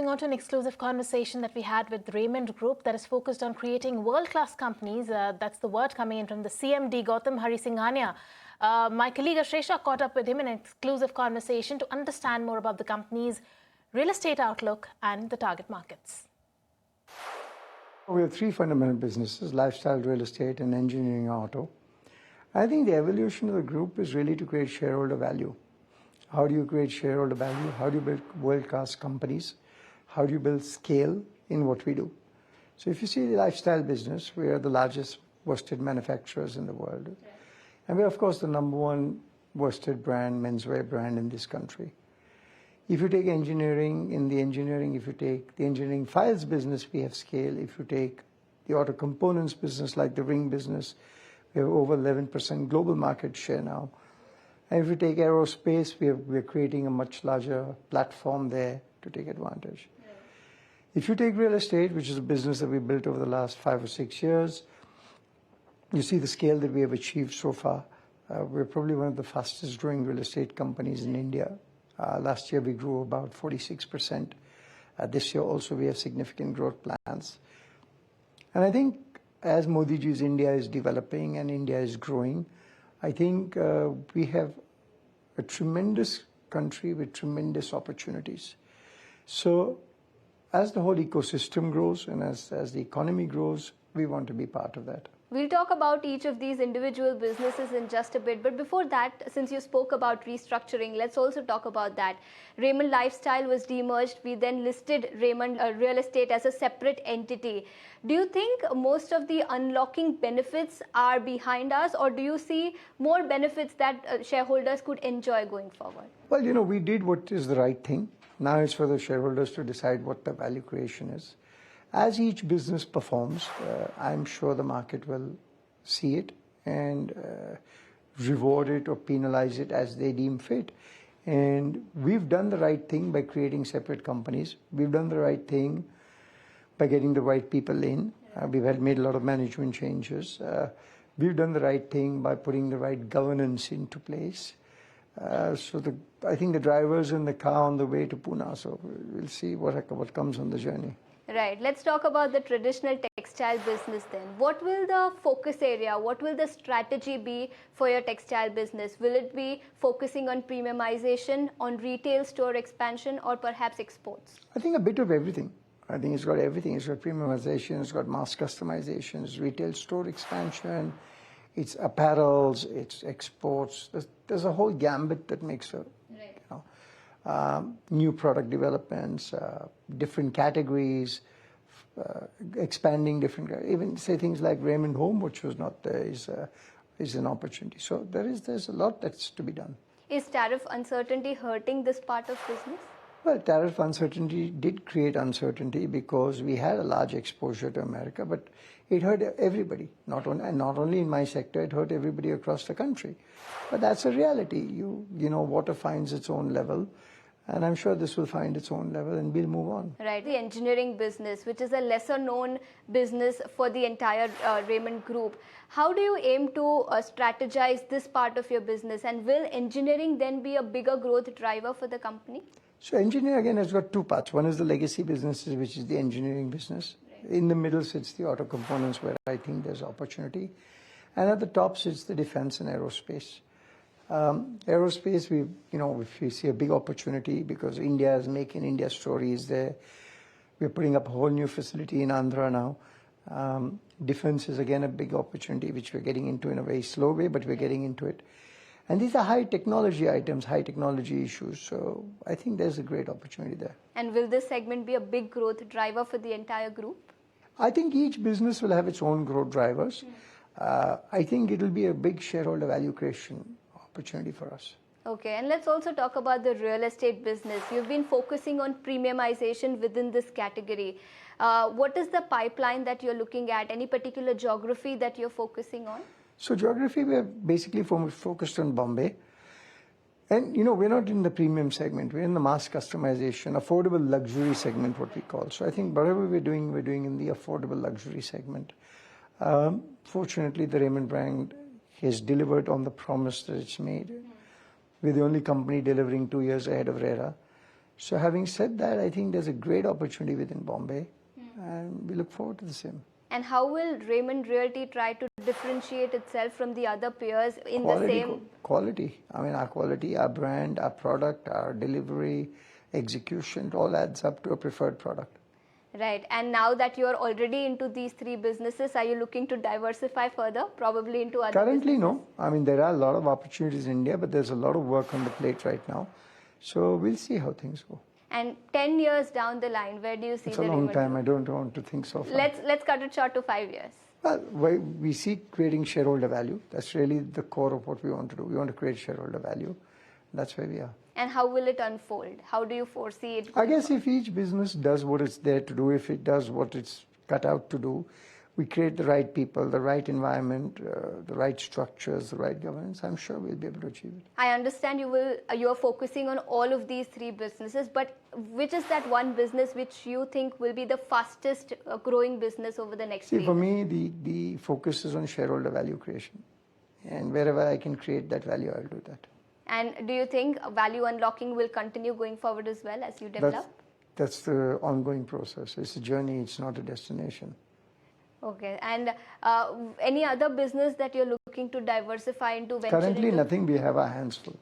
moving on to an exclusive conversation that we had with Raymond Group that is focused on creating world-class companies. That's the word coming in from the CMD, Gautam Singhania. My colleague Ashresha caught up with him in an exclusive conversation to understand more about the company's real estate outlook and the target markets. We have three fundamental businesses: lifestyle, real estate, and engineering auto. I think the evolution of the group is really to create shareholder value. How do you create shareholder value? How do you build world-class companies? How do you build scale in what we do? So if you see the lifestyle business, we are the largest worsted manufacturers in the world. Okay. And we're, of course, the #1 worsted brand, menswear brand in this country. If you take engineering, if you take the engineering files business, we have scale. If you take the auto components business, like the ring business, we have over 11% global market share now. And if you take aerospace, we're creating a much larger platform there to take advantage. Yeah. If you take real estate, which is a business that we built over the last 5 or 6 years, you see the scale that we have achieved so far. We're probably one of the fastest growing real estate companies in India. Last year we grew about 46%. This year also we have significant growth plans. And I think as Modi ji's India is developing and India is growing, I think we have a tremendous country with tremendous opportunities. So as the whole ecosystem grows and as the economy grows, we want to be part of that. We'll talk about each of these individual businesses in just a bit. But before that, since you spoke about restructuring, let's also talk about that. Raymond Lifestyle was demerged. We then listed Raymond Real Estate as a separate entity. Do you think most of the unlocking benefits are behind us, or do you see more benefits that shareholders could enjoy going forward? Well, we did what is the right thing. Now it's for the shareholders to decide what the value creation is. As each business performs, I'm sure the market will see it and reward it or penalize it as they deem fit. And we've done the right thing by creating separate companies. We've done the right thing by getting the right people in. We've made a lot of management changes. We've done the right thing by putting the right governance into place. I think the driver's in the car on the way to Pune, so we'll see what comes on the journey. Right. Let's talk about the traditional textile business then. What will the focus area, what will the strategy be for your textile business? Will it be focusing on premiumization, on retail store expansion, or perhaps exports? I think a bit of everything. I think it's got everything. It's got premiumization, it's got mass customization, it's retail store expansion, it's apparels, it's exports. There's a whole gambit that makes a... new product developments, different categories, expanding different, even say things like Raymond Home, which was not there, is an opportunity. So there's a lot that's to be done. Is tariff uncertainty hurting this part of business? Well, tariff uncertainty did create uncertainty because we had a large exposure to America, but it hurt everybody. Not only in my sector, it hurt everybody across the country. But that's a reality. Water finds its own level. And I'm sure this will find its own level and we'll move on. Right. The engineering business, which is a lesser known business for the entire Raymond Group. How do you aim to strategize this part of your business? And will engineering then be a bigger growth driver for the company? So engineering again has got two parts. One is the legacy businesses, which is the engineering business. Right. In the middle sits the auto components, where I think there's opportunity. And at the top sits the defense and aerospace. Aerospace, we see a big opportunity because India is making India stories there. We're putting up a whole new facility in Andhra now. Defense is again a big opportunity, which we're getting into in a very slow way, but we're getting into it. And these are high technology items, high technology issues. So I think there's a great opportunity there. And will this segment be a big growth driver for the entire group? I think each business will have its own growth drivers. I think it'll be a big shareholder value creation opportunity for us. Okay, and let's also talk about the real estate business. You've been focusing on premiumization within this category. What is the pipeline that you're looking at? Any particular geography that you're focusing on? So geography, we're basically focused on Bombay. And we're not in the premium segment. We're in the mass customization, affordable luxury segment, what we call. So I think whatever we're doing in the affordable luxury segment. Fortunately, the Raymond brand has delivered on the promise that it's made. We're the only company delivering 2 years ahead of RERA. So having said that, I think there's a great opportunity within Bombay, and we look forward to the same. And how will Raymond Realty try to differentiate itself from the other peers in the same? Quality. I mean, our quality, our brand, our product, our delivery, execution, it all adds up to a preferred product. Right. And now that you're already into these three businesses, are you looking to diversify further, probably into other Currently, businesses? no. I mean, there are a lot of opportunities in India, but there's a lot of work on the plate right now. So we'll see how things go. And 10 years down the line, where do you see It's the a long Raymond time. Group? I don't want to think so far. Let's cut it short to 5 years. Well, we see creating shareholder value. That's really the core of what we want to do. We want to create shareholder value. That's where we are. And how will it unfold? How do you foresee it? I guess if each business does what it's there to do, if it does what it's cut out to do, we create the right people, the right environment, the right structures, the right governance, I'm sure we'll be able to achieve it. I understand you are focusing on all of these three businesses, but which is that one business which you think will be the fastest growing business over the next 3 years? For me, the focus is on shareholder value creation. And wherever I can create that value, I'll do that. And do you think value unlocking will continue going forward as well as you develop? That's the ongoing process. It's a journey, it's not a destination. Okay. And any other business that you're looking to diversify into? Currently, nothing. We have our hands full.